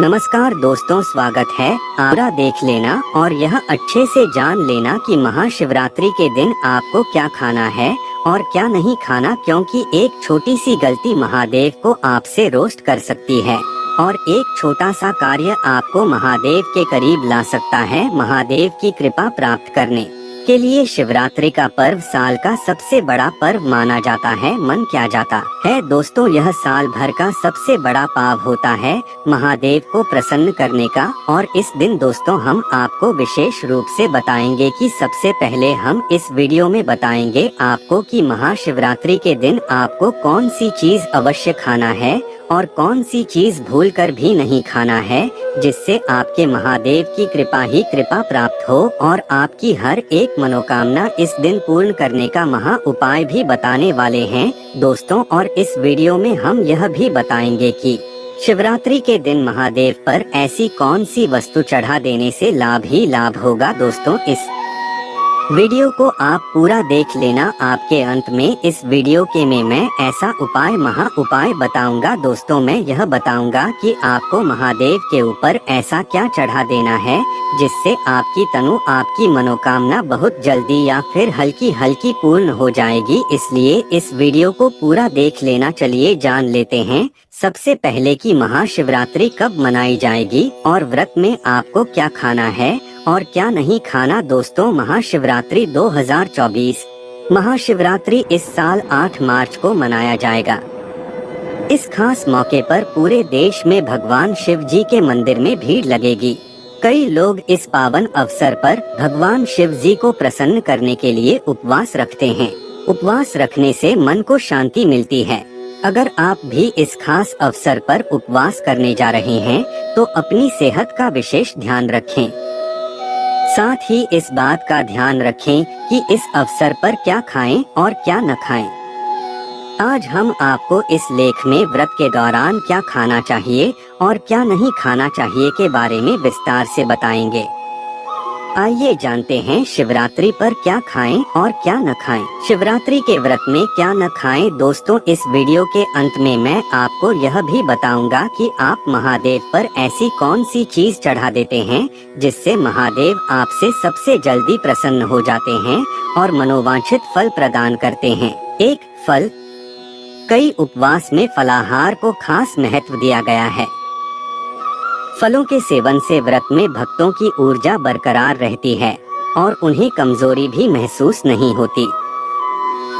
नमस्कार दोस्तों, स्वागत है। पूरा देख लेना और यह अच्छे से जान लेना कि महाशिवरात्रि के दिन आपको क्या खाना है और क्या नहीं खाना, क्योंकि एक छोटी सी गलती महादेव को आपसे रोस्ट कर सकती है और एक छोटा सा कार्य आपको महादेव के करीब ला सकता है। महादेव की कृपा प्राप्त करने के लिए शिवरात्रि का पर्व साल का सबसे बड़ा पर्व माना जाता है, मन क्या जाता है। दोस्तों, यह साल भर का सबसे बड़ा पाव होता है महादेव को प्रसन्न करने का। और इस दिन दोस्तों हम आपको विशेष रूप से बताएंगे कि सबसे पहले हम इस वीडियो में बताएंगे आपको कि महाशिवरात्रि के दिन आपको कौन सी चीज अवश्य खाना है और कौन सी चीज भूलकर भी नहीं खाना है, जिससे आपके महादेव की कृपा ही कृपा प्राप्त हो और आपकी हर एक मनोकामना इस दिन पूर्ण करने का महा उपाय भी बताने वाले हैं दोस्तों। और इस वीडियो में हम यह भी बताएंगे कि शिवरात्रि के दिन महादेव पर ऐसी कौन सी वस्तु चढ़ा देने से लाभ ही लाभ होगा। दोस्तों, इस वीडियो को आप पूरा देख लेना। आपके अंत में इस वीडियो के में मैं ऐसा उपाय महा उपाय बताऊंगा। दोस्तों, मैं यह बताऊंगा कि आपको महादेव के ऊपर ऐसा क्या चढ़ा देना है जिससे आपकी तनु, आपकी मनोकामना बहुत जल्दी या फिर हल्की हल्की पूर्ण हो जाएगी। इसलिए इस वीडियो को पूरा देख लेना। चलिए जान लेते हैं सबसे पहले कि महाशिवरात्रि कब मनाई जाएगी और व्रत में आपको क्या खाना है और क्या नहीं खाना। दोस्तों, महाशिवरात्रि 2024 महाशिवरात्रि इस साल 8 मार्च को मनाया जाएगा। इस खास मौके पर पूरे देश में भगवान शिव जी के मंदिर में भीड़ लगेगी। कई लोग इस पावन अवसर पर भगवान शिव जी को प्रसन्न करने के लिए उपवास रखते हैं। उपवास रखने से मन को शांति मिलती है। अगर आप भी इस खास अवसर पर उपवास करने जा रहे हैं तो अपनी सेहत का विशेष ध्यान रखें। साथ ही इस बात का ध्यान रखें कि इस अवसर पर क्या खाएं और क्या न खाएं। आज हम आपको इस लेख में व्रत के दौरान क्या खाना चाहिए और क्या नहीं खाना चाहिए के बारे में विस्तार से बताएंगे। आइए जानते हैं शिवरात्रि पर क्या खाएं और क्या न खाएं। शिवरात्रि के व्रत में क्या न खाएं। दोस्तों, इस वीडियो के अंत में मैं आपको यह भी बताऊंगा कि आप महादेव पर ऐसी कौन सी चीज चढ़ा देते हैं जिससे महादेव आपसे सबसे जल्दी प्रसन्न हो जाते हैं और मनोवांछित फल प्रदान करते हैं। एक फल। कई उपवास में फलाहार को खास महत्व दिया गया है। फलों के सेवन से व्रत में भक्तों की ऊर्जा बरकरार रहती है और उन्हें कमजोरी भी महसूस नहीं होती।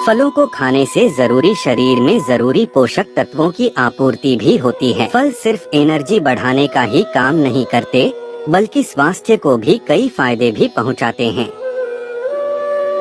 फलों को खाने से जरूरी शरीर में जरूरी पोषक तत्वों की आपूर्ति भी होती है। फल सिर्फ एनर्जी बढ़ाने का ही काम नहीं करते, बल्कि स्वास्थ्य को भी कई फायदे भी पहुंचाते हैं।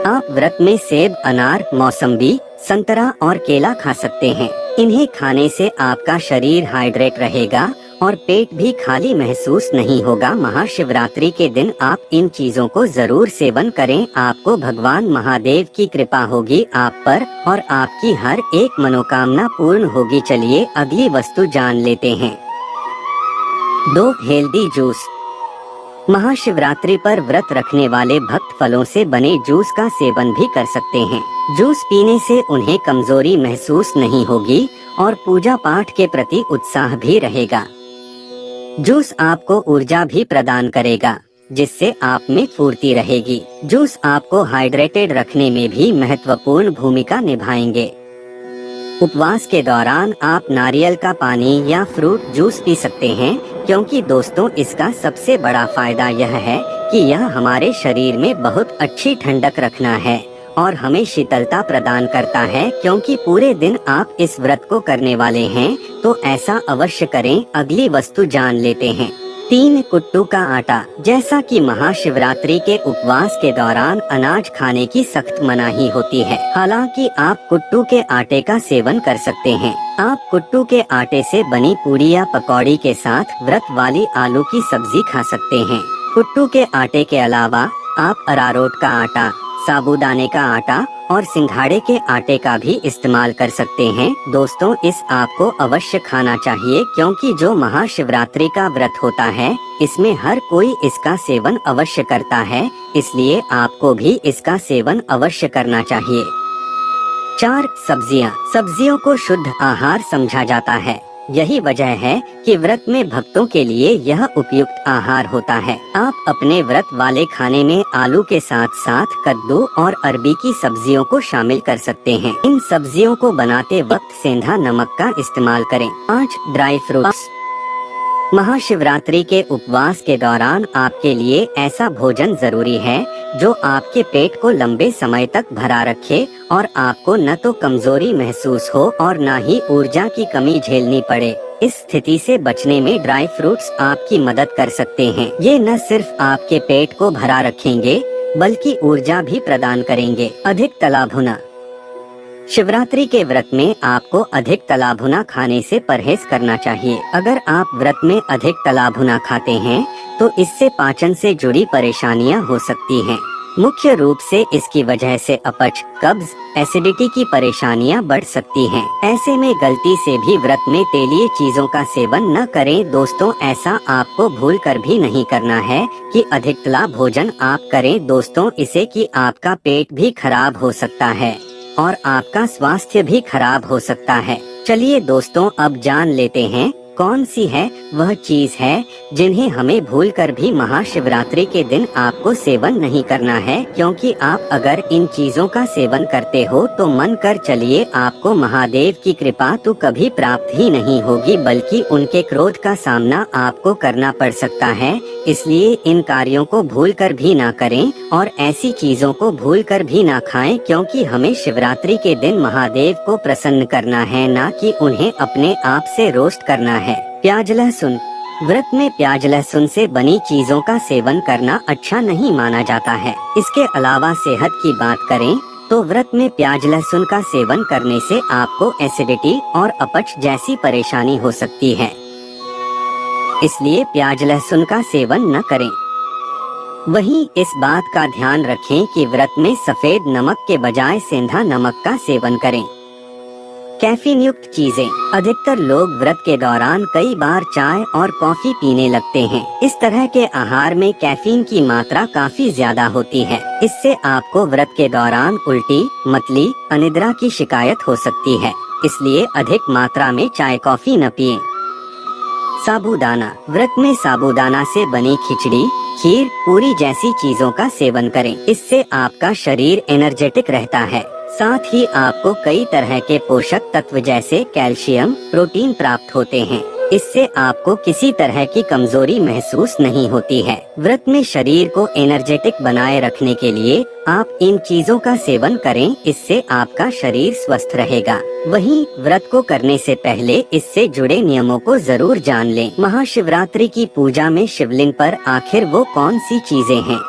आप व्रत में सेब, अनार, मौसम्बी, संतरा और केला खा सकते हैं। इन्हें खाने से आपका शरीर हाइड्रेट रहेगा और पेट भी खाली महसूस नहीं होगा। महाशिवरात्रि के दिन आप इन चीजों को जरूर सेवन करें। आपको भगवान महादेव की कृपा होगी आप पर और आपकी हर एक मनोकामना पूर्ण होगी। चलिए अगली वस्तु जान लेते हैं। 2 हेल्दी जूस। महाशिवरात्रि पर व्रत रखने वाले भक्त फलों से बने जूस का सेवन भी कर सकते हैं। जूस पीने से उन्हें कमजोरी महसूस नहीं होगी और पूजा पाठ के प्रति उत्साह भी रहेगा। जूस आपको ऊर्जा भी प्रदान करेगा, जिससे आप में फुर्ती रहेगी। जूस आपको हाइड्रेटेड रखने में भी महत्वपूर्ण भूमिका निभाएंगे। उपवास के दौरान आप नारियल का पानी या फ्रूट जूस पी सकते हैं, क्योंकि दोस्तों इसका सबसे बड़ा फायदा यह है कि यह हमारे शरीर में बहुत अच्छी ठंडक रखना है और हमें शीतलता प्रदान करता है। क्योंकि पूरे दिन आप इस व्रत को करने वाले हैं तो ऐसा अवश्य करें। अगली वस्तु जान लेते हैं। 3 कुट्टू का आटा। जैसा कि महाशिवरात्रि के उपवास के दौरान अनाज खाने की सख्त मनाही होती है, हालांकि आप कुट्टू के आटे का सेवन कर सकते हैं। आप कुट्टू के आटे से बनी पूड़ी या पकौड़ी के साथ व्रत वाली आलू की सब्जी खा सकते हैं। कुट्टू के आटे के अलावा आप अरारोट का आटा, साबूदाने का आटा और सिंघाड़े के आटे का भी इस्तेमाल कर सकते हैं। दोस्तों, इस आपको अवश्य खाना चाहिए, क्योंकि जो महाशिवरात्रि का व्रत होता है इसमें हर कोई इसका सेवन अवश्य करता है, इसलिए आपको भी इसका सेवन अवश्य करना चाहिए। 4 सब्जियां। सब्जियों को शुद्ध आहार समझा जाता है। यही वजह है कि व्रत में भक्तों के लिए यह उपयुक्त आहार होता है। आप अपने व्रत वाले खाने में आलू के साथ साथ कद्दू और अरबी की सब्जियों को शामिल कर सकते हैं। इन सब्जियों को बनाते वक्त सेंधा नमक का इस्तेमाल करें। 5 ड्राई फ्रूट्स। महाशिवरात्रि के उपवास के दौरान आपके लिए ऐसा भोजन जरूरी है जो आपके पेट को लंबे समय तक भरा रखे और आपको न तो कमजोरी महसूस हो और न ही ऊर्जा की कमी झेलनी पड़े। इस स्थिति से बचने में ड्राई फ्रूट्स आपकी मदद कर सकते हैं। ये न सिर्फ आपके पेट को भरा रखेंगे बल्कि ऊर्जा भी प्रदान करेंगे। अधिक तला भुना। शिवरात्रि के व्रत में आपको अधिक तला भुना खाने से परहेज करना चाहिए। अगर आप व्रत में अधिक तला भुना खाते हैं तो इससे पाचन से जुड़ी परेशानियां हो सकती हैं। मुख्य रूप से इसकी वजह से अपच, कब्ज, एसिडिटी की परेशानियां बढ़ सकती हैं। ऐसे में गलती से भी व्रत में तेलीय चीजों का सेवन न करें। दोस्तों, ऐसा आपको भूल कर भी नहीं करना है कि अधिक तला भोजन आप करें दोस्तों, इससे कि आपका पेट भी खराब हो सकता है और आपका स्वास्थ्य भी खराब हो सकता है। चलिए दोस्तों, अब जान लेते हैं कौन सी है वह चीज है जिन्हें हमें भूलकर भी महाशिवरात्रि के दिन आपको सेवन नहीं करना है, क्योंकि आप अगर इन चीजों का सेवन करते हो तो मन कर चलिए आपको महादेव की कृपा तो कभी प्राप्त ही नहीं होगी बल्कि उनके क्रोध का सामना आपको करना पड़ सकता है। इसलिए इन कार्यों को भूलकर भी ना करें और ऐसी चीजों को भूलकर भी ना खाएं, क्योंकि हमें शिवरात्रि के दिन महादेव को प्रसन्न करना है, ना कि उन्हें अपने आप से रोस्ट करना है। प्याज लहसुन। व्रत में प्याज लहसुन से बनी चीजों का सेवन करना अच्छा नहीं माना जाता है। इसके अलावा सेहत की बात करें तो व्रत में प्याज लहसुन का सेवन करने से आपको एसिडिटी और अपच जैसी परेशानी हो सकती है। इसलिए प्याज लहसुन का सेवन न करें। वहीं इस बात का ध्यान रखें कि व्रत में सफेद नमक के बजाय सेंधा नमक का सेवन करें। कैफीन युक्त चीजें। अधिकतर लोग व्रत के दौरान कई बार चाय और कॉफी पीने लगते हैं। इस तरह के आहार में कैफीन की मात्रा काफी ज्यादा होती है। इससे आपको व्रत के दौरान उल्टी, मतली, अनिद्रा की शिकायत हो सकती है। इसलिए अधिक मात्रा में चाय कॉफी न पिएं। साबूदाना। व्रत में साबूदाना से बनी खिचड़ी, खीर, पूरी जैसी चीजों का सेवन करें। इससे आपका शरीर एनर्जेटिक रहता है। साथ ही आपको कई तरह के पोषक तत्व जैसे कैल्शियम, प्रोटीन प्राप्त होते हैं। इससे आपको किसी तरह की कमजोरी महसूस नहीं होती है। व्रत में शरीर को एनर्जेटिक बनाए रखने के लिए आप इन चीजों का सेवन करें, इससे आपका शरीर स्वस्थ रहेगा। वहीं व्रत को करने से पहले इससे जुड़े नियमों को जरूर जान लें। महाशिवरात्रि की पूजा में शिवलिंग पर आखिर वो कौन सी चीजें हैं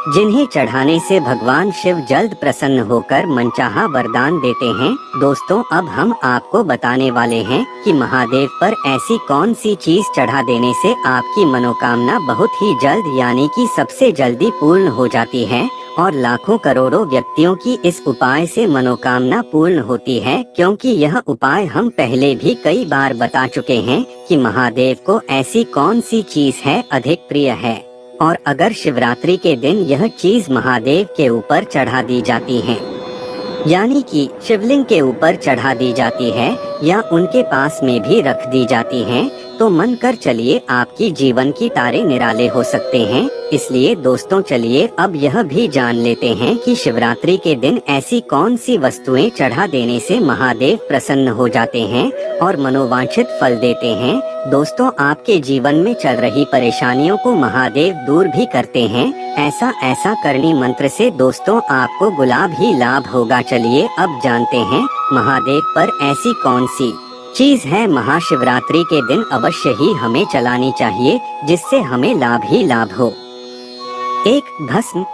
जिन्हें चढ़ाने से भगवान शिव जल्द प्रसन्न होकर मनचाहा वरदान देते हैं? दोस्तों, अब हम आपको बताने वाले हैं कि महादेव पर ऐसी कौन सी चीज चढ़ा देने से आपकी मनोकामना बहुत ही जल्द यानी कि सबसे जल्दी पूर्ण हो जाती है और लाखों करोड़ों व्यक्तियों की इस उपाय से मनोकामना पूर्ण होती है, क्योंकि यह उपाय हम पहले भी कई बार बता चुके हैं कि महादेव को ऐसी कौन सी चीज है अधिक प्रिय है और अगर शिवरात्रि के दिन यह चीज महादेव के ऊपर चढ़ा दी जाती है, यानी कि शिवलिंग के ऊपर चढ़ा दी जाती है या उनके पास में भी रख दी जाती है, तो मन कर चलिए आपकी जीवन की तारे निराले हो सकते हैं। इसलिए दोस्तों, चलिए अब यह भी जान लेते हैं कि शिवरात्रि के दिन ऐसी कौन सी वस्तुएं चढ़ा देने से महादेव प्रसन्न हो जाते हैं और मनोवांछित फल देते हैं। दोस्तों, आपके जीवन में चल रही परेशानियों को महादेव दूर भी करते हैं। ऐसा करनी मंत्र से दोस्तों आपको गुलाब ही लाभ होगा। चलिए अब जानते हैं महादेव पर ऐसी कौन सी चीज है महाशिवरात्रि के दिन अवश्य ही हमें चलानी चाहिए जिससे हमें लाभ ही लाभ हो। 1. भस्म।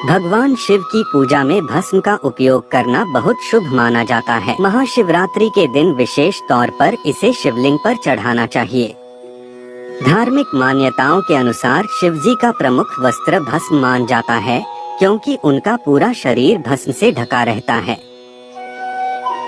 भगवान शिव की पूजा में भस्म का उपयोग करना बहुत शुभ माना जाता है। महाशिवरात्रि के दिन विशेष तौर पर इसे शिवलिंग पर चढ़ाना चाहिए। धार्मिक मान्यताओं के अनुसार शिवजी का प्रमुख वस्त्र भस्म मान जाता है, क्योंकि उनका पूरा शरीर भस्म से ढका रहता है।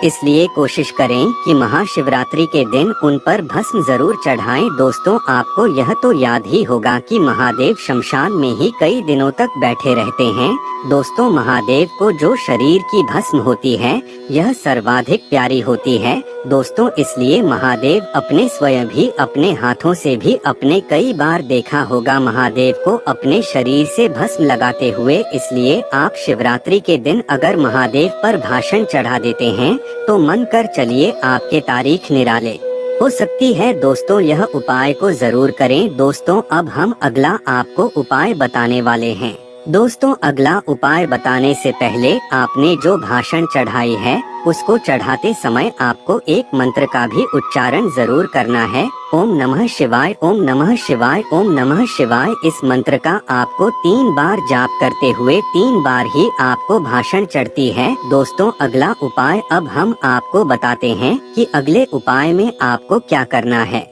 इसलिए कोशिश करें कि महाशिवरात्रि के दिन उन पर भस्म जरूर चढ़ाएं। दोस्तों, आपको यह तो याद ही होगा कि महादेव शमशान में ही कई दिनों तक बैठे रहते हैं। दोस्तों, महादेव को जो शरीर की भस्म होती है यह सर्वाधिक प्यारी होती है। दोस्तों, इसलिए महादेव अपने स्वयं भी अपने हाथों से भी अपने कई बार देखा होगा महादेव को अपने शरीर से भस्म लगाते हुए। इसलिए आप शिवरात्रि के दिन अगर महादेव पर भाषण चढ़ा देते हैं तो मन कर चलिए आपके तारीख निराले हो सकती है। दोस्तों, यह उपाय को जरूर करें। दोस्तों, अब हम अगला आपको उपाय बताने वाले हैं। दोस्तों, अगला उपाय बताने से पहले आपने जो भाषण चढ़ाई है उसको चढ़ाते समय आपको एक मंत्र का भी उच्चारण जरूर करना है। ओम नमः शिवाय, ओम नमः शिवाय, ओम नमः शिवाय। इस मंत्र का आपको 3 बार जाप करते हुए 3 बार ही आपको भाषण चढ़ती है। दोस्तों, अगला उपाय अब हम आपको बताते हैं कि अगले उपाय में आपको क्या करना है।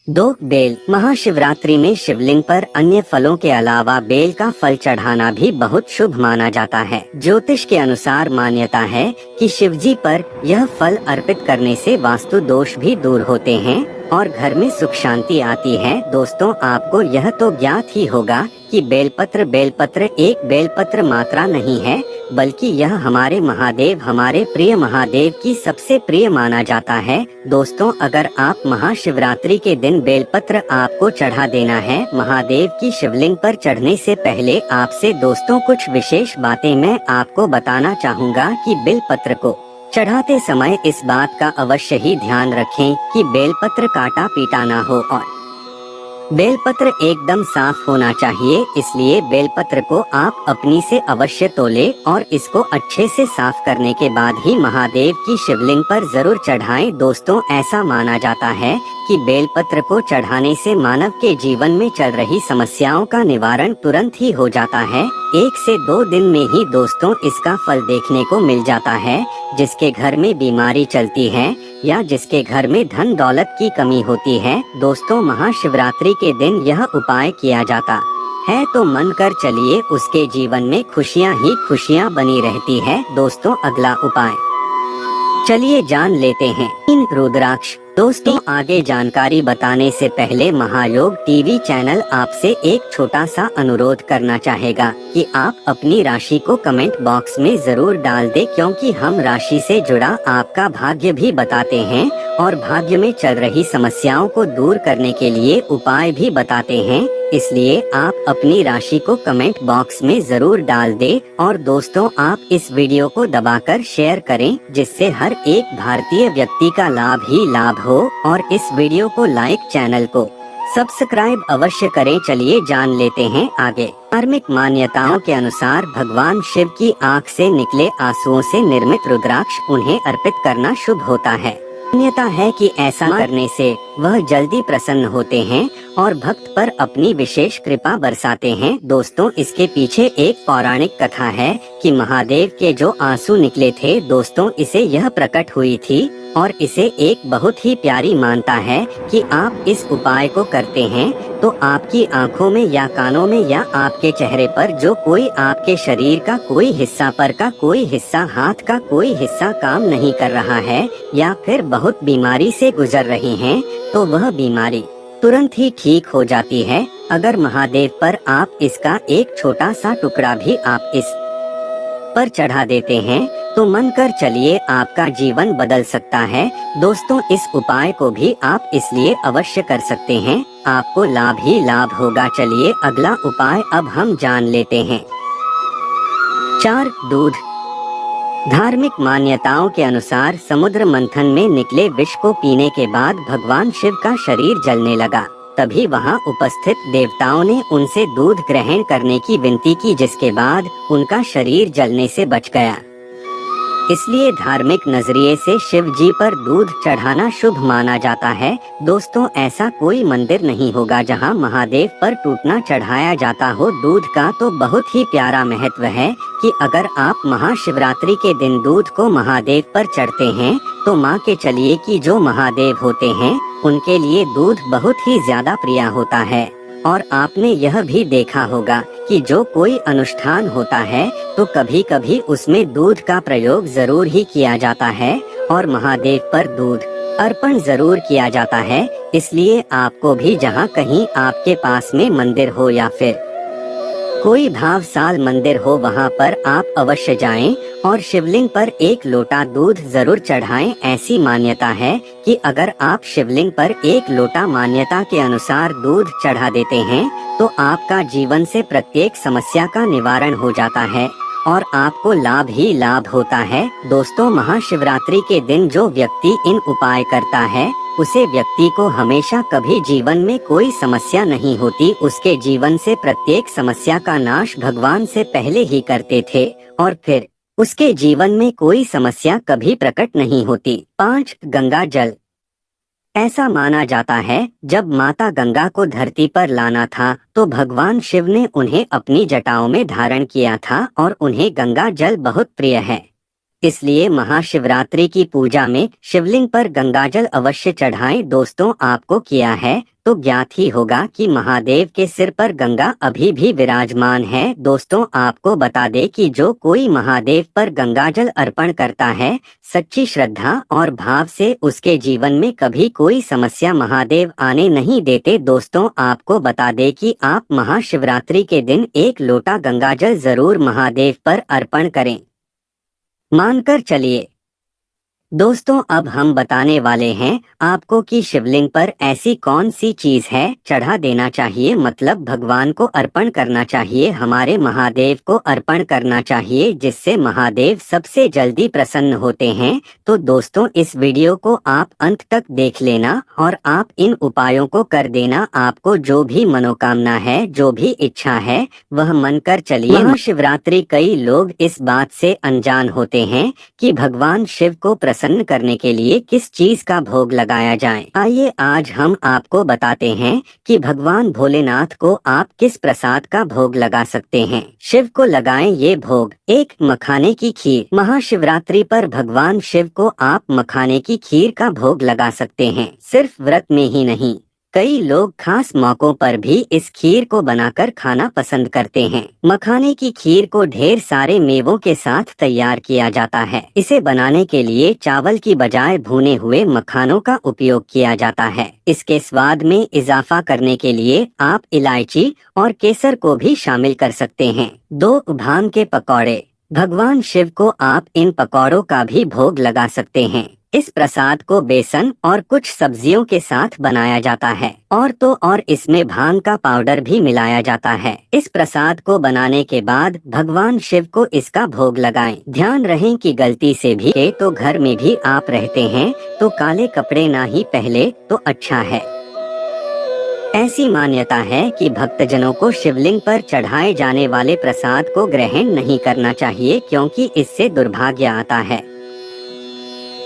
2 बेल। महाशिवरात्रि में शिवलिंग पर अन्य फलों के अलावा बेल का फल चढ़ाना भी बहुत शुभ माना जाता है। ज्योतिष के अनुसार मान्यता है कि शिवजी पर यह फल अर्पित करने से वास्तु दोष भी दूर होते हैं और घर में सुख शांति आती है। दोस्तों, आपको यह तो ज्ञात ही होगा कि बेलपत्र एक बेलपत्र मात्रा नहीं है, बल्कि यह हमारे प्रिय महादेव की सबसे प्रिय माना जाता है। दोस्तों, अगर आप महाशिवरात्रि के दिन बेलपत्र आपको चढ़ा देना है महादेव की शिवलिंग पर चढ़ने से पहले आपसे दोस्तों कुछ विशेष बातें मैं आपको बताना चाहूँगा कि बेलपत्र को चढ़ाते समय इस बात का अवश्य ही ध्यान रखें कि बेलपत्र काटा पीटा ना हो और बेलपत्र एकदम साफ होना चाहिए। इसलिए बेलपत्र को आप अपनी से अवश्य तोले और इसको अच्छे से साफ करने के बाद ही महादेव की शिवलिंग पर जरूर चढ़ाएं। दोस्तों, ऐसा माना जाता है कि बेलपत्र को चढ़ाने से मानव के जीवन में चल रही समस्याओं का निवारण तुरंत ही हो जाता है। 1 से 2 दिन में ही दोस्तों इसका फल देखने को मिल जाता है। जिसके घर में बीमारी चलती है या जिसके घर में धन दौलत की कमी होती है, दोस्तों महाशिवरात्रि के दिन यह उपाय किया जाता है तो मन कर चलिए उसके जीवन में खुशियाँ ही खुशियाँ बनी रहती है। दोस्तों, अगला उपाय चलिए जान लेते हैं। 3 रुद्राक्ष। दोस्तों, आगे जानकारी बताने से पहले महायोग टीवी चैनल आपसे एक छोटा सा अनुरोध करना चाहेगा कि आप अपनी राशि को कमेंट बॉक्स में जरूर डाल दें, क्योंकि हम राशि से जुड़ा आपका भाग्य भी बताते हैं और भाग्य में चल रही समस्याओं को दूर करने के लिए उपाय भी बताते हैं। इसलिए आप अपनी राशि को कमेंट बॉक्स में जरूर डाल दें और दोस्तों, आप इस वीडियो को दबाकर शेयर करें, जिससे हर एक भारतीय व्यक्ति का लाभ ही लाभ हो। और इस वीडियो को लाइक, चैनल को सब्सक्राइब अवश्य करें। चलिए जान लेते हैं आगे। धार्मिक मान्यताओं के अनुसार भगवान शिव की आँख से निकले आंसुओं से निर्मित रुद्राक्ष उन्हें अर्पित करना शुभ होता है। मान्यता है कि ऐसा करने से वह जल्दी प्रसन्न होते हैं और भक्त पर अपनी विशेष कृपा बरसाते हैं। दोस्तों, इसके पीछे एक पौराणिक कथा है कि महादेव के जो आंसू निकले थे दोस्तों, इसे यह प्रकट हुई थी और इसे एक बहुत ही प्यारी मानता है कि आप इस उपाय को करते हैं तो आपकी आंखों में या कानों में या आपके चेहरे पर जो कोई आपके शरीर का कोई हिस्सा पर का कोई हिस्सा, हाथ का कोई हिस्सा काम नहीं कर रहा है या फिर बहुत बीमारी से गुजर रहे हैं तो वह बीमारी तुरंत ही ठीक हो जाती है। अगर महादेव पर आप इसका एक छोटा सा टुकड़ा भी आप इस पर चढ़ा देते हैं तो मन कर चलिए आपका जीवन बदल सकता है। दोस्तों, इस उपाय को भी आप इसलिए अवश्य कर सकते हैं, आपको लाभ ही लाभ होगा। चलिए अगला उपाय अब हम जान लेते हैं। 4 दूध। धार्मिक मान्यताओं के अनुसार समुद्र मंथन में निकले विष को पीने के बाद भगवान शिव का शरीर जलने लगा। तभी वहां उपस्थित देवताओं ने उनसे दूध ग्रहण करने की विनती की, जिसके बाद उनका शरीर जलने से बच गया। इसलिए धार्मिक नजरिए से शिव जी पर दूध चढ़ाना शुभ माना जाता है। दोस्तों, ऐसा कोई मंदिर नहीं होगा जहां महादेव पर टूटना चढ़ाया जाता हो दूध का। तो बहुत ही प्यारा महत्व है कि अगर आप महाशिवरात्रि के दिन दूध को महादेव पर चढ़ते हैं तो मान के चलिए कि जो महादेव होते हैं उनके लिए दूध बहुत ही ज्यादा प्रिय होता है। और आपने यह भी देखा होगा कि जो कोई अनुष्ठान होता है तो कभी कभी उसमें दूध का प्रयोग जरूर ही किया जाता है और महादेव पर दूध अर्पण जरूर किया जाता है। इसलिए आपको भी जहाँ कहीं आपके पास में मंदिर हो या फिर कोई भावशाल मंदिर हो, वहाँ पर आप अवश्य जाएं और शिवलिंग पर एक लोटा दूध जरूर चढ़ाएं। ऐसी मान्यता है कि अगर आप शिवलिंग पर एक लोटा मान्यता के अनुसार दूध चढ़ा देते हैं तो आपका जीवन से प्रत्येक समस्या का निवारण हो जाता है और आपको लाभ ही लाभ होता है। दोस्तों, महाशिवरात्रि के दिन जो व्यक्ति इन उपाय करता है उसे व्यक्ति को हमेशा कभी जीवन में कोई समस्या नहीं होती। उसके जीवन से प्रत्येक समस्या का नाश भगवान से पहले ही करते थे और फिर उसके जीवन में कोई समस्या कभी प्रकट नहीं होती। 5. गंगा जल। ऐसा माना जाता है जब माता गंगा को धरती पर लाना था तो भगवान शिव ने उन्हें अपनी जटाओं में धारण किया था और उन्हें गंगा जल बहुत प्रिय है। इसलिए महाशिवरात्रि की पूजा में शिवलिंग पर गंगाजल अवश्य चढ़ाएं। दोस्तों, आपको किया है तो ज्ञात ही होगा कि महादेव के सिर पर गंगा अभी भी विराजमान है। दोस्तों, आपको बता दे कि जो कोई महादेव पर गंगाजल अर्पण करता है सच्ची श्रद्धा और भाव से उसके जीवन में कभी कोई समस्या महादेव आने नहीं देते। दोस्तों, आपको बता दे कि आप महाशिवरात्रि के दिन एक लोटा गंगाजल जरूर महादेव पर अर्पण करें, मानकर चलिए। दोस्तों, अब हम बताने वाले हैं आपको कि शिवलिंग पर ऐसी कौन सी चीज है चढ़ा देना चाहिए, मतलब भगवान को अर्पण करना चाहिए, हमारे महादेव को अर्पण करना चाहिए, जिससे महादेव सबसे जल्दी प्रसन्न होते हैं। तो दोस्तों, इस वीडियो को आप अंत तक देख लेना और आप इन उपायों को कर देना। आपको जो भी मनोकामना है, जो भी इच्छा है, वह मन कर चलिए। महाशिवरात्रि कई लोग इस बात से अनजान होते हैं कि भगवान शिव को प्रसन्न करने के लिए किस चीज का भोग लगाया जाए। आइए आज हम आपको बताते हैं कि भगवान भोलेनाथ को आप किस प्रसाद का भोग लगा सकते हैं। शिव को लगाएं ये भोग। 1. मखाने की खीर। महाशिवरात्रि पर भगवान शिव को आप मखाने की खीर का भोग लगा सकते हैं। सिर्फ व्रत में ही नहीं, कई लोग खास मौकों पर भी इस खीर को बनाकर खाना पसंद करते हैं। मखाने की खीर को ढेर सारे मेवों के साथ तैयार किया जाता है। इसे बनाने के लिए चावल की बजाय भुने हुए मखानों का उपयोग किया जाता है। इसके स्वाद में इजाफा करने के लिए आप इलायची और केसर को भी शामिल कर सकते हैं। 2. भांग के पकौड़े। भगवान शिव को आप इन पकौड़ों का भी भोग लगा सकते हैं। इस प्रसाद को बेसन और कुछ सब्जियों के साथ बनाया जाता है और इसमें भांग का पाउडर भी मिलाया जाता है। इस प्रसाद को बनाने के बाद भगवान शिव को इसका भोग लगाएं। ध्यान रहे कि गलती से भी तो घर में भी आप रहते हैं तो काले कपड़े ना ही पहले तो अच्छा है। ऐसी मान्यता है कि भक्तजनों को शिवलिंग पर चढ़ाए जाने वाले प्रसाद को ग्रहण नहीं करना चाहिए, क्योंकि इससे दुर्भाग्य आता है।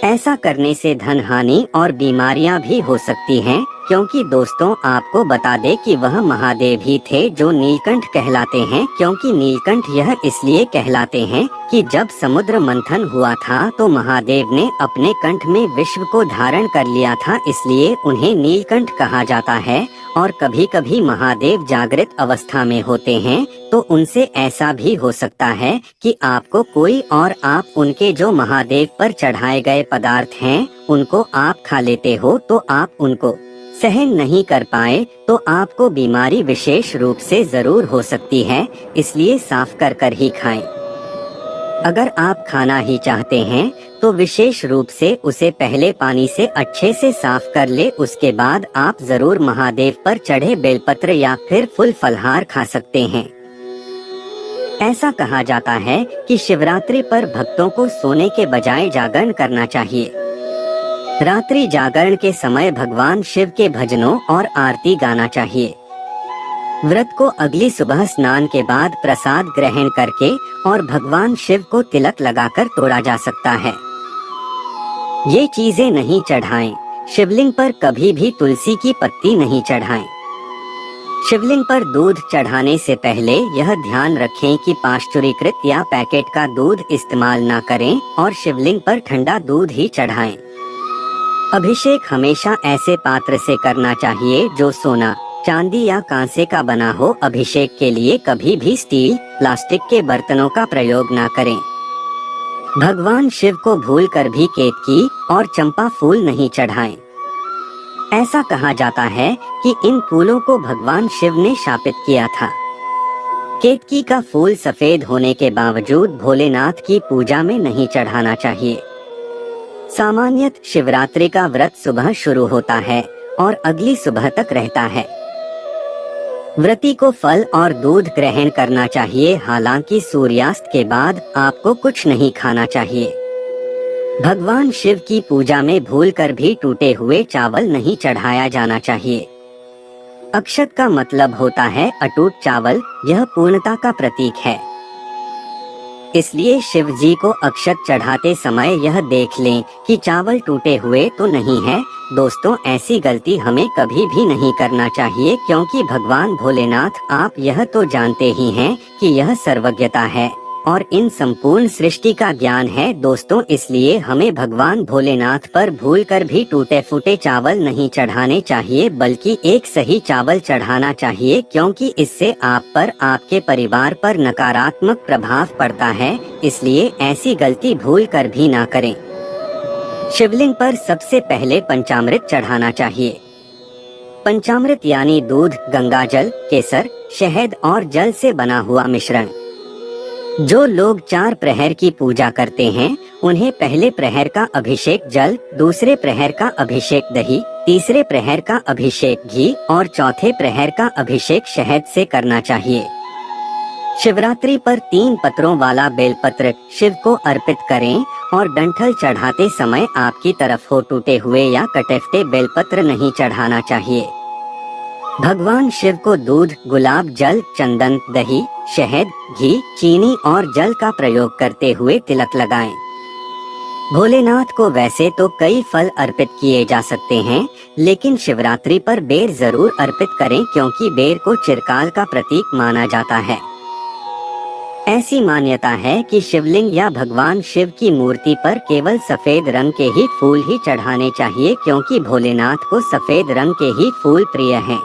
ऐसा करने से धन हानि और बीमारियां भी हो सकती हैं, क्योंकि दोस्तों, आपको बता दे कि वह महादेव ही थे जो नीलकंठ कहलाते हैं। क्योंकि नीलकंठ यह इसलिए कहलाते हैं कि जब समुद्र मंथन हुआ था तो महादेव ने अपने कंठ में विश्व को धारण कर लिया था, इसलिए उन्हें नीलकंठ कहा जाता है। और कभी कभी महादेव जागृत अवस्था में होते हैं तो उनसे ऐसा भी हो सकता है कि आपको कोई और आप उनके जो महादेव पर चढ़ाए गए पदार्थ हैं उनको आप खा लेते हो तो आप उनको सहन नहीं कर पाए तो आपको बीमारी विशेष रूप से जरूर हो सकती है, इसलिए साफ कर कर ही खाएं। अगर आप खाना ही चाहते हैं तो विशेष रूप से उसे पहले पानी से अच्छे से साफ कर ले, उसके बाद आप जरूर महादेव पर चढ़े बेलपत्र या फिर फूल फलहार खा सकते हैं। ऐसा कहा जाता है कि शिवरात्रि पर भक्तों को सोने के बजाय जागरण करना चाहिए। रात्रि जागरण के समय भगवान शिव के भजनों और आरती गाना चाहिए। व्रत को अगली सुबह स्नान के बाद प्रसाद ग्रहण करके और भगवान शिव को तिलक लगाकर तोड़ा जा सकता है। ये चीजें नहीं चढ़ाएं। शिवलिंग पर कभी भी तुलसी की पत्ती नहीं चढ़ाएं। शिवलिंग पर दूध चढ़ाने से पहले यह ध्यान रखें कि पाश्चुरीकृत या पैकेट का दूध इस्तेमाल ना करें और शिवलिंग पर ठंडा दूध ही चढ़ाएं। अभिषेक हमेशा ऐसे पात्र से करना चाहिए जो सोना, चांदी या कांसे का बना हो। अभिषेक के लिए कभी भी स्टील, प्लास्टिक के बर्तनों का प्रयोग ना करें। भगवान शिव को भूलकर भी केतकी और चंपा फूल नहीं चढ़ाएं। ऐसा कहा जाता है कि इन फूलों को भगवान शिव ने शापित किया था। केतकी का फूल सफेद होने के बावजूद भोलेनाथ की पूजा में नहीं चढ़ाना चाहिए। सामान्यतः शिवरात्रि का व्रत सुबह शुरू होता है और अगली सुबह तक रहता है। व्रती को फल और दूध ग्रहण करना चाहिए। हालांकि सूर्यास्त के बाद आपको कुछ नहीं खाना चाहिए। भगवान शिव की पूजा में भूलकर भी टूटे हुए चावल नहीं चढ़ाया जाना चाहिए। अक्षत का मतलब होता है अटूट चावल, यह पूर्णता का प्रतीक है। इसलिए शिव जी को अक्षत चढ़ाते समय यह देख लें कि चावल टूटे हुए तो नहीं है। दोस्तों, ऐसी गलती हमें कभी भी नहीं करना चाहिए, क्योंकि भगवान भोलेनाथ, आप यह तो जानते ही हैं कि यह सर्वज्ञता है और इन संपूर्ण सृष्टि का ज्ञान है। दोस्तों, इसलिए हमें भगवान भोलेनाथ पर भूलकर भी टूटे फूटे चावल नहीं चढ़ाने चाहिए, बल्कि एक सही चावल चढ़ाना चाहिए, क्योंकि इससे आप पर, आपके परिवार पर नकारात्मक प्रभाव पड़ता है। इसलिए ऐसी गलती भूलकर भी ना करें। शिवलिंग पर सबसे पहले पंचामृत चढ़ाना चाहिए। पंचामृत यानी दूध, गंगाजल, केसर, शहद और जल से बना हुआ मिश्रण। जो लोग 4 प्रहर की पूजा करते हैं, उन्हें पहले प्रहर का अभिषेक जल, दूसरे प्रहर का अभिषेक दही, तीसरे प्रहर का अभिषेक घी और चौथे प्रहर का अभिषेक शहद से करना चाहिए। शिवरात्रि पर 3 पत्रों वाला बेलपत्र शिव को अर्पित करें और डंठल चढ़ाते समय आपकी तरफ हो टूटे हुए या कटे फटे बेलपत्र नहीं चढ़ाना चाहिए। भगवान शिव को दूध, गुलाब जल, चंदन, दही, शहद, घी, चीनी और जल का प्रयोग करते हुए तिलक लगाएं। भोलेनाथ को वैसे तो कई फल अर्पित किए जा सकते हैं, लेकिन शिवरात्रि पर बेर जरूर अर्पित करें, क्योंकि बेर को चिरकाल का प्रतीक माना जाता है। ऐसी मान्यता है कि शिवलिंग या भगवान शिव की मूर्ति पर केवल सफेद रंग के ही फूल ही चढ़ाने चाहिए, क्योंकि भोलेनाथ को सफेद रंग के ही फूल प्रिय हैं।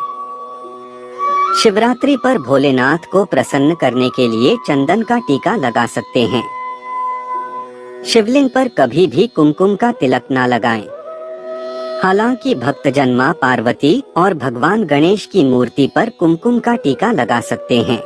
शिवरात्रि पर भोलेनाथ को प्रसन्न करने के लिए चंदन का टीका लगा सकते हैं। शिवलिंग पर कभी भी कुमकुम का तिलक ना लगाएं। हालांकि भक्तजन मां पार्वती और भगवान गणेश की मूर्ति पर कुमकुम का टीका लगा सकते हैं।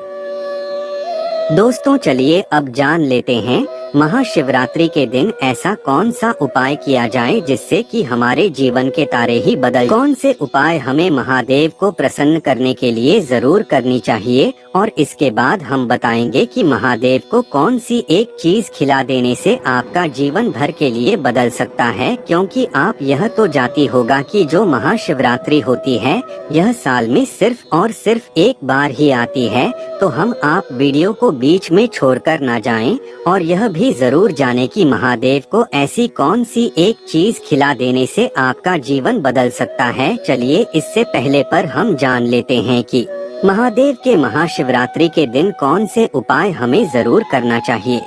दोस्तों, चलिए अब जान लेते हैं महाशिवरात्रि के दिन ऐसा कौन सा उपाय किया जाए जिससे कि हमारे जीवन के तारे ही बदल। कौन से उपाय हमें महादेव को प्रसन्न करने के लिए जरूर करनी चाहिए, और इसके बाद हम बताएंगे कि महादेव को कौन सी एक चीज खिला देने से आपका जीवन भर के लिए बदल सकता है। क्योंकि आप यह तो जानती होगा कि जो महाशिवरात्रि होती है यह साल में सिर्फ और सिर्फ एक बार ही आती है। तो हम आप वीडियो को बीच में छोड़कर ना जाएं और यह भी जरूर जाने कि महादेव को ऐसी कौन सी एक चीज खिला देने से आपका जीवन बदल सकता है। चलिए इससे पहले पर हम जान लेते हैं कि महादेव के महाशिवरात्रि के दिन कौन से उपाय हमें जरूर करना चाहिए।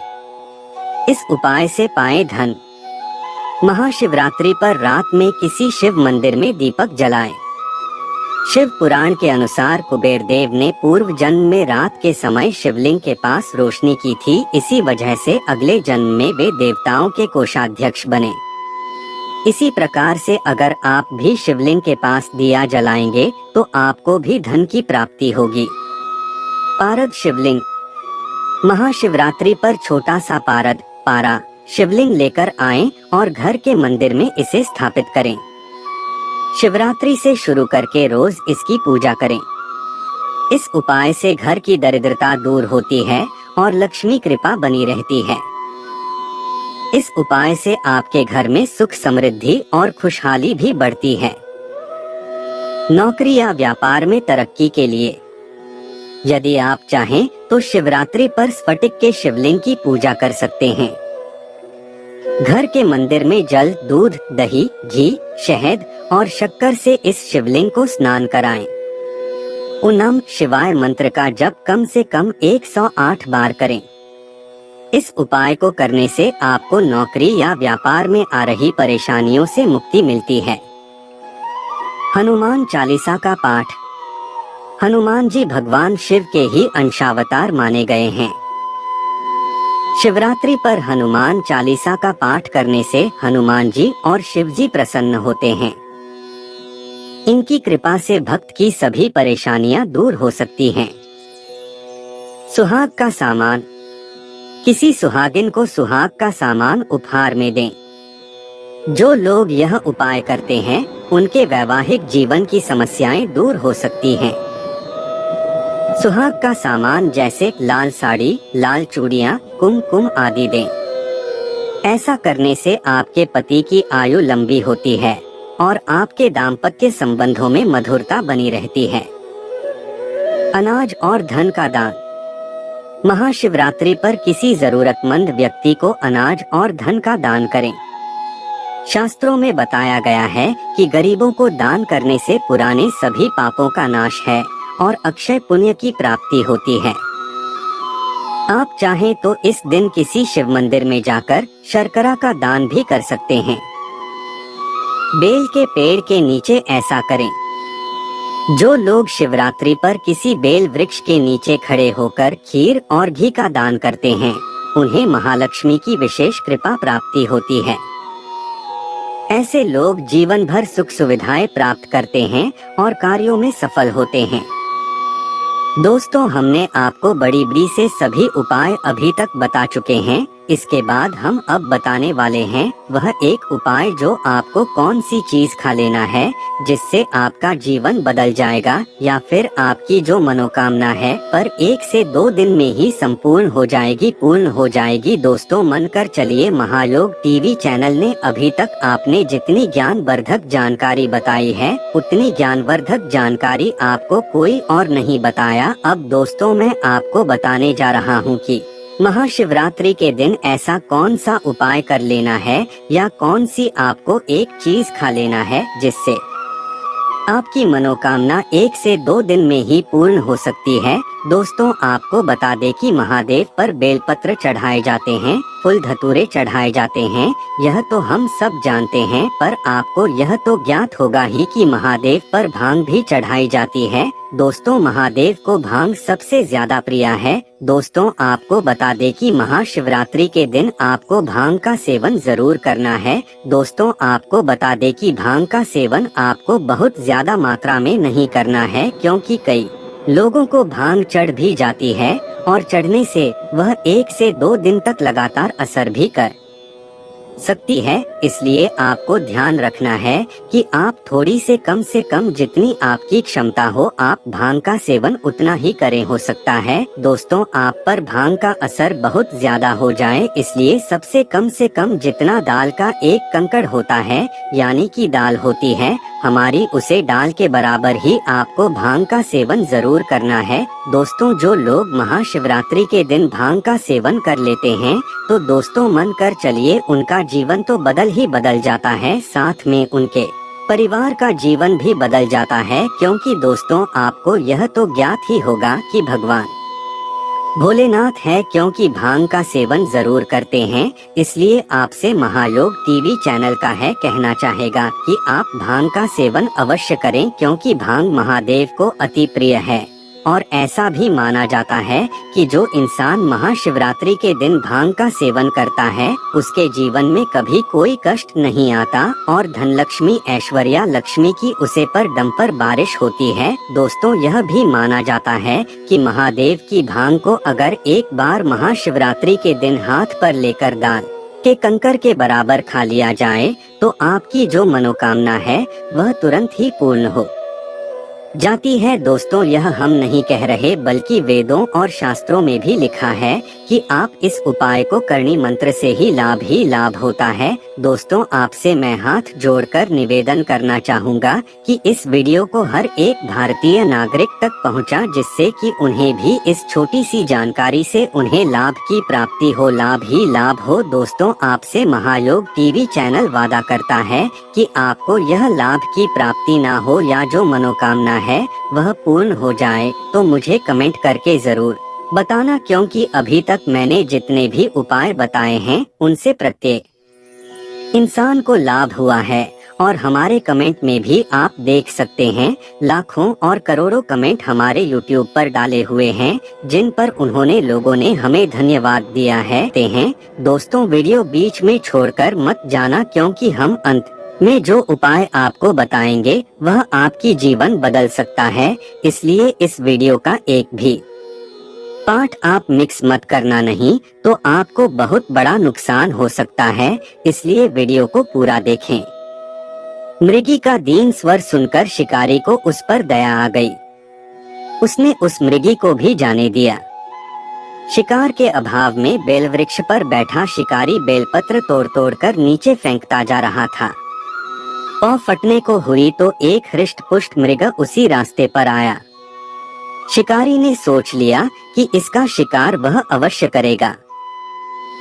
इस उपाय से पाए धन। महाशिवरात्रि पर रात में किसी शिव मंदिर में दीपक जलाएं। शिव पुराण के अनुसार कुबेर देव ने पूर्व जन्म में रात के समय शिवलिंग के पास रोशनी की थी। इसी वजह से अगले जन्म में वे देवताओं के कोषाध्यक्ष बने। इसी प्रकार से अगर आप भी शिवलिंग के पास दिया जलाएंगे तो आपको भी धन की प्राप्ति होगी। पारद शिवलिंग। महाशिवरात्रि पर छोटा सा पारद, पारा शिवलिंग लेकर आएं और घर के मंदिर में इसे स्थापित करें। शिवरात्रि से शुरू करके रोज इसकी पूजा करें। इस उपाय से घर की दरिद्रता दूर होती है और लक्ष्मी कृपा बनी रहती है। इस उपाय से आपके घर में सुख, समृद्धि और खुशहाली भी बढ़ती है। नौकरी या व्यापार में तरक्की के लिए यदि आप चाहें तो शिवरात्रि पर स्फटिक के शिवलिंग की पूजा कर सकते हैं। घर के मंदिर में जल, दूध, दही, घी, शहद और शक्कर से इस शिवलिंग को स्नान कराएं। ओम नमः शिवाय मंत्र का जप कम से कम 108 बार करें। इस उपाय को करने से आपको नौकरी या व्यापार में आ रही परेशानियों से मुक्ति मिलती है। हनुमान चालीसा का पाठ। हनुमान जी भगवान शिव के ही अंशावतार माने गए हैं। शिवरात्रि पर हनुमान चालीसा का पाठ करने से हनुमान जी और शिव जी प्रसन्न होते हैं। इनकी कृपा से भक्त की सभी परेशानियां दूर हो सकती हैं। सुहाग का सामान। किसी सुहागिन को सुहाग का सामान उपहार में दें। जो लोग यह उपाय करते हैं उनके वैवाहिक जीवन की समस्याएं दूर हो सकती हैं। सुहाग का सामान जैसे लाल साड़ी, लाल चूड़ियां, कुमकुम आदि दें। ऐसा करने से आपके पति की आयु लंबी होती है और आपके दाम्पत्य संबंधों में मधुरता बनी रहती है। अनाज और धन का दान। महाशिवरात्रि पर किसी जरूरतमंद व्यक्ति को अनाज और धन का दान करें। शास्त्रों में बताया गया है कि गरीबों को दान करने से पुराने सभी पापों का नाश है और अक्षय पुण्य की प्राप्ति होती है। आप चाहें तो इस दिन किसी शिव मंदिर में जाकर शर्करा का दान भी कर सकते हैं। बेल के पेड़ के नीचे ऐसा करें। जो लोग शिवरात्रि पर किसी बेल वृक्ष के नीचे खड़े होकर खीर और घी का दान करते हैं उन्हें महालक्ष्मी की विशेष कृपा प्राप्ति होती है। ऐसे लोग जीवन भर सुख सुविधाएं प्राप्त करते हैं और कार्यों में सफल होते हैं। दोस्तों, हमने आपको बड़ी बड़ी से सभी उपाय अभी तक बता चुके हैं। इसके बाद हम अब बताने वाले हैं वह एक उपाय जो आपको कौन सी चीज खा लेना है जिससे आपका जीवन बदल जाएगा या फिर आपकी जो मनोकामना है पर 1 से 2 दिन में ही संपूर्ण हो जाएगी। दोस्तों, मन कर चलिए, महायोग टीवी चैनल ने अभी तक आपने जितनी ज्ञानवर्धक जानकारी बताई है उतनी ज्ञानवर्धक जानकारी आपको कोई और नहीं बताया। अब दोस्तों, मैं आपको बताने जा रहा हूँ कि महाशिवरात्रि के दिन ऐसा कौन सा उपाय कर लेना है या कौन सी आपको एक चीज खा लेना है जिससे आपकी मनोकामना 1 से 2 दिन में ही पूर्ण हो सकती है। दोस्तों, आपको बता दें कि महादेव पर बेलपत्र चढ़ाए जाते हैं, फूल धतूरे चढ़ाए जाते हैं, यह तो हम सब जानते हैं, पर आपको यह तो ज्ञात होगा ही कि महादेव पर भांग भी चढ़ाई जाती है। दोस्तों, महादेव को भांग सबसे ज्यादा प्रिय है। दोस्तों, आपको बता दें कि महाशिवरात्रि के दिन आपको भांग का सेवन जरूर करना है। दोस्तों, आपको बता दें कि भांग का सेवन आपको बहुत ज्यादा मात्रा में नहीं करना है क्योंकि कई लोगों को भांग चढ़ भी जाती है और चढ़ने से वह 1 से 2 दिन तक लगातार असर भी कर सकती है। इसलिए आपको ध्यान रखना है कि आप थोड़ी से कम जितनी आपकी क्षमता हो आप भांग का सेवन उतना ही करें। हो सकता है दोस्तों आप पर भांग का असर बहुत ज्यादा हो जाए, इसलिए सबसे कम से कम जितना दाल का एक कंकड़ होता है यानी कि दाल होती है हमारी, उसे दाल के बराबर ही आपको भांग का सेवन जरूर करना है। दोस्तों, जो लोग महाशिवरात्रि के दिन भांग का सेवन कर लेते हैं तो दोस्तों मन कर चलिए उनका जीवन तो बदल ही बदल जाता है, साथ में उनके परिवार का जीवन भी बदल जाता है। क्योंकि दोस्तों आपको यह तो ज्ञात ही होगा कि भगवान भोलेनाथ है, क्योंकि भांग का सेवन जरूर करते हैं। इसलिए आपसे महायोग टीवी चैनल का है कहना चाहेगा कि आप भांग का सेवन अवश्य करें क्योंकि भांग महादेव को अति प्रिय है। और ऐसा भी माना जाता है कि जो इंसान महाशिवरात्रि के दिन भांग का सेवन करता है उसके जीवन में कभी कोई कष्ट नहीं आता और धन लक्ष्मी ऐश्वर्या लक्ष्मी की उसे पर डंपर बारिश होती है। दोस्तों, यह भी माना जाता है कि महादेव की भांग को अगर एक बार महाशिवरात्रि के दिन हाथ पर लेकर दाल के कंकर के बराबर खा लिया जाए तो आपकी जो मनोकामना है वह तुरंत ही पूर्ण हो जाती है। दोस्तों, यह हम नहीं कह रहे बल्कि वेदों और शास्त्रों में भी लिखा है कि आप इस उपाय को करनी मंत्र से ही लाभ होता है। दोस्तों, आपसे मैं हाथ जोड़कर निवेदन करना चाहूँगा कि इस वीडियो को हर एक भारतीय नागरिक तक पहुँचा जिससे कि उन्हें भी इस छोटी सी जानकारी से उन्हें लाभ की प्राप्ति हो, लाभ ही लाभ हो। दोस्तों, आपसे महायोग टीवी चैनल वादा करता है कि आपको यह लाभ की प्राप्ति ना हो या जो मनोकामना है वह पूर्ण हो जाए तो मुझे कमेंट करके जरूर बताना, क्योंकि अभी तक मैंने जितने भी उपाय बताए हैं उनसे प्रत्येक इंसान को लाभ हुआ है और हमारे कमेंट में भी आप देख सकते हैं लाखों और करोड़ों कमेंट हमारे YouTube पर डाले हुए हैं, जिन पर उन्होंने लोगों ने हमें धन्यवाद दिया है। दोस्तों, वीडियो बीच में छोड़कर मत जाना, क्योंकि हम अंत में जो उपाय आपको बताएंगे वह आपकी जीवन बदल सकता है। इसलिए इस वीडियो का एक भी पार्ट आप मिक्स मत करना, नहीं तो आपको बहुत बड़ा नुकसान हो सकता है। इसलिए वीडियो को पूरा देखें। मृगी का दीन स्वर सुनकर शिकारी को उस पर दया आ गई। उसने उस मृगी को भी जाने दिया। शिकार के अभाव में बेलवृक्ष पर बैठा शिकारी बेलपत्र तोड़ तोड़ कर नीचे फेंकता जा रहा था। पाँव फटने को हुई तो एक हृष्ट पुष्ट मृग उसी रास्ते पर आया। शिकारी ने सोच लिया कि इसका शिकार वह अवश्य करेगा।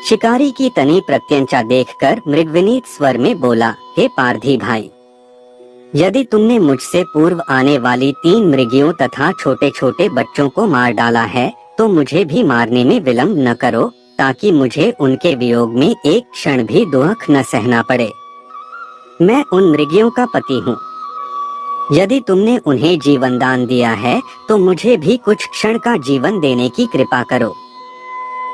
शिकारी की तनी प्रत्यंचा देखकर मृग विनीत स्वर में बोला, हे पारधी भाई, यदि तुमने मुझसे पूर्व आने वाली 3 मृगियों तथा छोटे छोटे बच्चों को मार डाला है तो मुझे भी मारने में विलंब न करो, ताकि मुझे उनके वियोग में एक क्षण भी दुख न सहना पड़े। मैं उन मृगियों का पति हूँ। यदि तुमने उन्हें जीवन दान दिया है तो मुझे भी कुछ क्षण का जीवन देने की कृपा करो।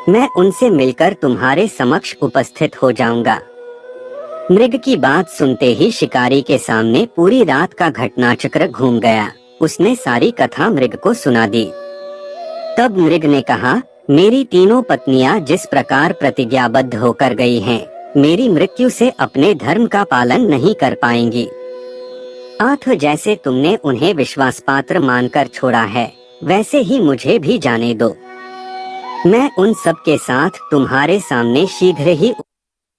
मैं उनसे मिलकर तुम्हारे समक्ष उपस्थित हो जाऊंगा। मृग की बात सुनते ही शिकारी के सामने पूरी रात का घटनाचक्र घूम गया। उसने सारी कथा मृग को सुना दी। तब मृग ने कहा, मेरी तीनों पत्नियां जिस प्रकार प्रतिज्ञाबद्ध होकर गई हैं, मेरी मृत्यु से अपने धर्म का पालन नहीं कर पाएंगी। आठ जैसे तुमने उन्हें विश्वास पात्र मानकर छोड़ा है, वैसे ही मुझे भी जाने दो। मैं उन सब के साथ तुम्हारे सामने शीघ्र ही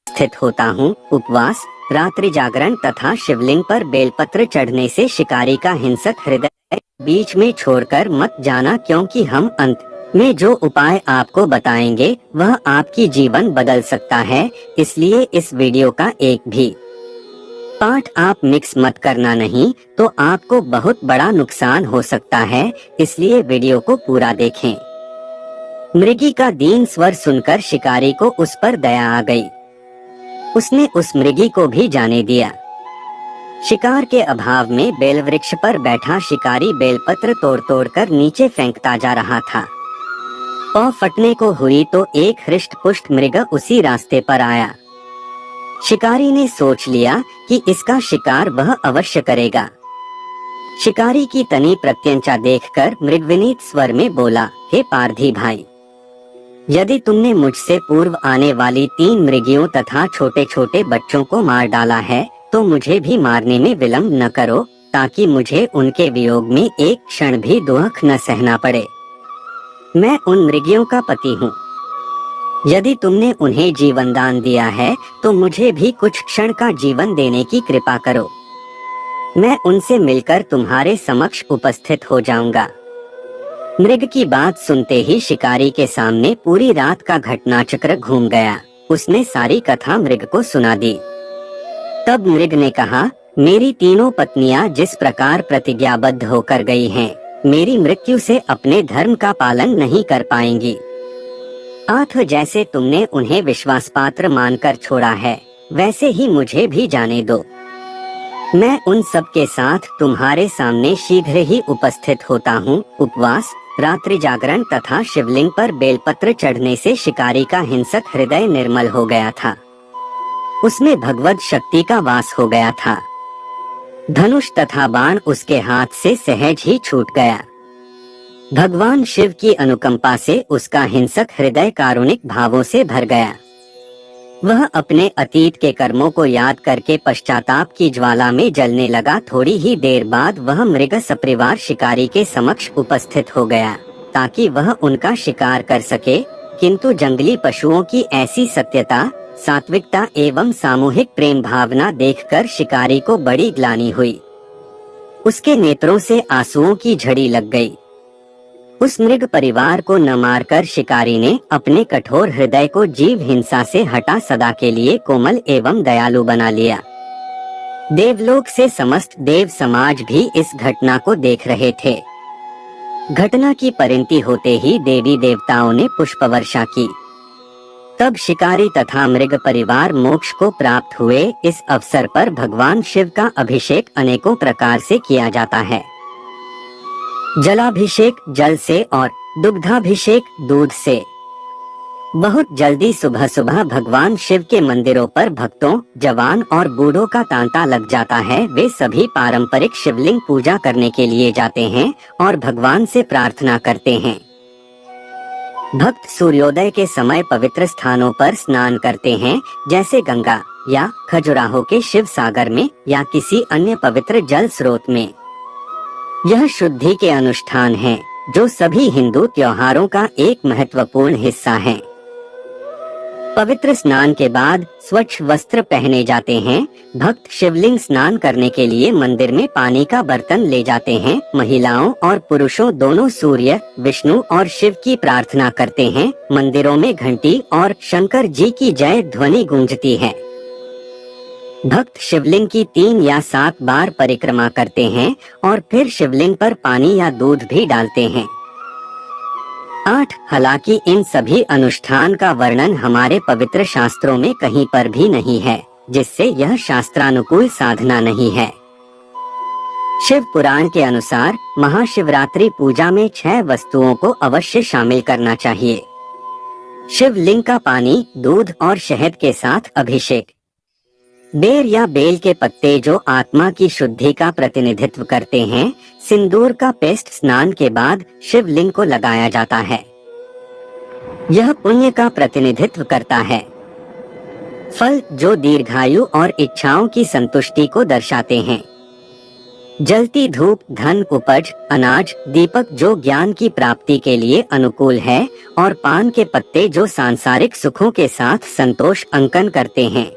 स्थित होता हूँ। उपवास, रात्रि जागरण तथा शिवलिंग पर बेलपत्र चढ़ने से शिकारी का हिंसक हृदय बीच में छोड़कर मत जाना, क्योंकि हम अंत में जो उपाय आपको बताएंगे वह आपकी जीवन बदल सकता है। इसलिए इस वीडियो का एक भी पार्ट आप मिक्स मत करना, नहीं तो आपको बहुत बड़ा नुकसान हो सकता है। इसलिए वीडियो को पूरा देखें। मृगी का दीन स्वर सुनकर शिकारी को उस पर दया आ गई। उसने उस मृगी को भी जाने दिया। शिकार के अभाव में बेलवृक्ष पर बैठा शिकारी बेलपत्र तोड़ तोड़ कर नीचे फेंकता जा रहा था। पाँव फटने को हुई तो एक हृष्ट पुष्ट मृग उसी रास्ते पर आया। शिकारी ने सोच लिया कि इसका शिकार वह अवश्य करेगा। शिकारी की तनी प्रत्यंचा देखकर मृग विनीत स्वर में बोला, हे पारधी भाई, यदि तुमने मुझसे पूर्व आने वाली 3 मृगियों तथा छोटे छोटे बच्चों को मार डाला है तो मुझे भी मारने में विलंब न करो, ताकि मुझे उनके वियोग में एक क्षण भी दुख न सहना पड़े। मैं उन मृगियों का पति हूँ। यदि तुमने उन्हें जीवन दान दिया है तो मुझे भी कुछ क्षण का जीवन देने की कृपा करो। मैं उनसे मिलकर तुम्हारे समक्ष उपस्थित हो जाऊंगा। मृग की बात सुनते ही शिकारी के सामने पूरी रात का घटनाचक्र घूम गया। उसने सारी कथा मृग को सुना दी। तब मृग ने कहा, मेरी तीनों पत्नियां जिस प्रकार प्रतिज्ञाबद्ध होकर गई हैं, मेरी मृत्यु से अपने धर्म का पालन नहीं कर पाएंगी। आठ जैसे तुमने उन्हें विश्वास पात्र मानकर छोड़ा है, वैसे ही मुझे भी जाने दो। मैं उन सब के साथ तुम्हारे सामने शीघ्र ही उपस्थित होता हूँ। उपवास, रात्रि जागरण तथा शिवलिंग पर बेलपत्र चढ़ने से शिकारी का हिंसक हृदय निर्मल हो गया था। उसमें भगवत शक्ति का वास हो गया था। धनुष तथा बाण उसके हाथ से सहज ही छूट गया। भगवान शिव की अनुकंपा से उसका हिंसक हृदय कारुणिक भावों से भर गया। वह अपने अतीत के कर्मों को याद करके पश्चाताप की ज्वाला में जलने लगा। थोड़ी ही देर बाद वह मृग सपरिवार शिकारी के समक्ष उपस्थित हो गया, ताकि वह उनका शिकार कर सके। किंतु जंगली पशुओं की ऐसी सत्यता, सात्विकता एवं सामूहिक प्रेम भावना देखकर शिकारी को बड़ी ग्लानि हुई। उसके नेत्रों से आंसुओं की झड़ी लग गई। उस मृग परिवार को न मारकर शिकारी ने अपने कठोर हृदय को जीव हिंसा से हटा सदा के लिए कोमल एवं दयालु बना लिया। देवलोक से समस्त देव समाज भी इस घटना को देख रहे थे। घटना की परिणति होते ही देवी देवताओं ने पुष्प वर्षा की तब शिकारी तथा मृग परिवार मोक्ष को प्राप्त हुए। इस अवसर पर भगवान शिव का अभिषेक अनेकों प्रकार से किया जाता है। जलाभिषेक जल से और दुग्धाभिषेक दूध से। बहुत जल्दी सुबह सुबह भगवान शिव के मंदिरों पर भक्तों, जवान और बूढ़ों का तांता लग जाता है। वे सभी पारंपरिक शिवलिंग पूजा करने के लिए जाते हैं और भगवान से प्रार्थना करते हैं। भक्त सूर्योदय के समय पवित्र स्थानों पर स्नान करते हैं, जैसे गंगा या खजुराहो के शिव सागर में या किसी अन्य पवित्र जल स्रोत में। यह शुद्धि के अनुष्ठान हैं, जो सभी हिंदू त्योहारों का एक महत्वपूर्ण हिस्सा है। पवित्र स्नान के बाद स्वच्छ वस्त्र पहने जाते हैं। भक्त शिवलिंग स्नान करने के लिए मंदिर में पानी का बर्तन ले जाते हैं। महिलाओं और पुरुषों दोनों सूर्य, विष्णु और शिव की प्रार्थना करते हैं। मंदिरों में घंटी और शंकर जी की जय ध्वनि गूंजती है। भक्त शिवलिंग की 3 या 7 बार परिक्रमा करते हैं और फिर शिवलिंग पर पानी या दूध भी डालते हैं। 8 हालांकि इन सभी अनुष्ठान का वर्णन हमारे पवित्र शास्त्रों में कहीं पर भी नहीं है, जिससे यह शास्त्रानुकूल साधना नहीं है। शिव पुराण के अनुसार महाशिवरात्रि पूजा में 6 वस्तुओं को अवश्य शामिल करना चाहिए। शिवलिंग का पानी, दूध और शहद के साथ अभिषेक। बेर या बेल के पत्ते जो आत्मा की शुद्धि का प्रतिनिधित्व करते हैं। सिंदूर का पेस्ट स्नान के बाद शिवलिंग को लगाया जाता है। यह पुण्य का प्रतिनिधित्व करता है। फल जो दीर्घायु और इच्छाओं की संतुष्टि को दर्शाते हैं। जलती धूप धन, उपज, अनाज, दीपक जो ज्ञान की प्राप्ति के लिए अनुकूल है और पान के पत्ते जो सांसारिक सुखों के साथ संतोष अंकन करते हैं।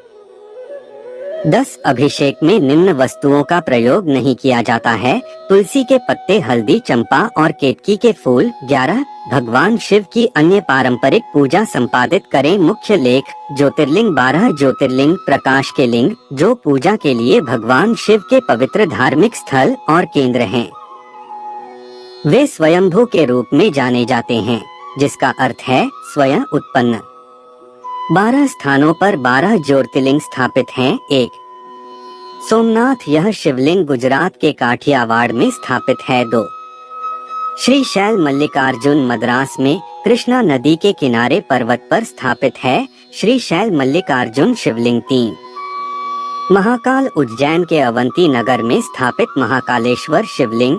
10 अभिषेक में निम्न वस्तुओं का प्रयोग नहीं किया जाता है। तुलसी के पत्ते, हल्दी, चंपा और केतकी के फूल। 11 भगवान शिव की अन्य पारंपरिक पूजा संपादित करें। मुख्य लेख ज्योतिर्लिंग। 12 ज्योतिर्लिंग प्रकाश के लिंग, जो पूजा के लिए भगवान शिव के पवित्र धार्मिक स्थल और केंद्र हैं। वे स्वयंभू के रूप में जाने जाते हैं, जिसका अर्थ है स्वयं उत्पन्न। 12 स्थानों पर 12 ज्योतिर्लिंग स्थापित हैं। 1 सोमनाथ, यह शिवलिंग गुजरात के काठियावाड़ में स्थापित है। 2 श्रीशैल मल्लिकार्जुन, मद्रास में कृष्णा नदी के किनारे पर्वत पर स्थापित है। श्रीशैल मल्लिकार्जुन शिवलिंग। 3 महाकाल, उज्जैन के अवंती नगर में स्थापित महाकालेश्वर शिवलिंग।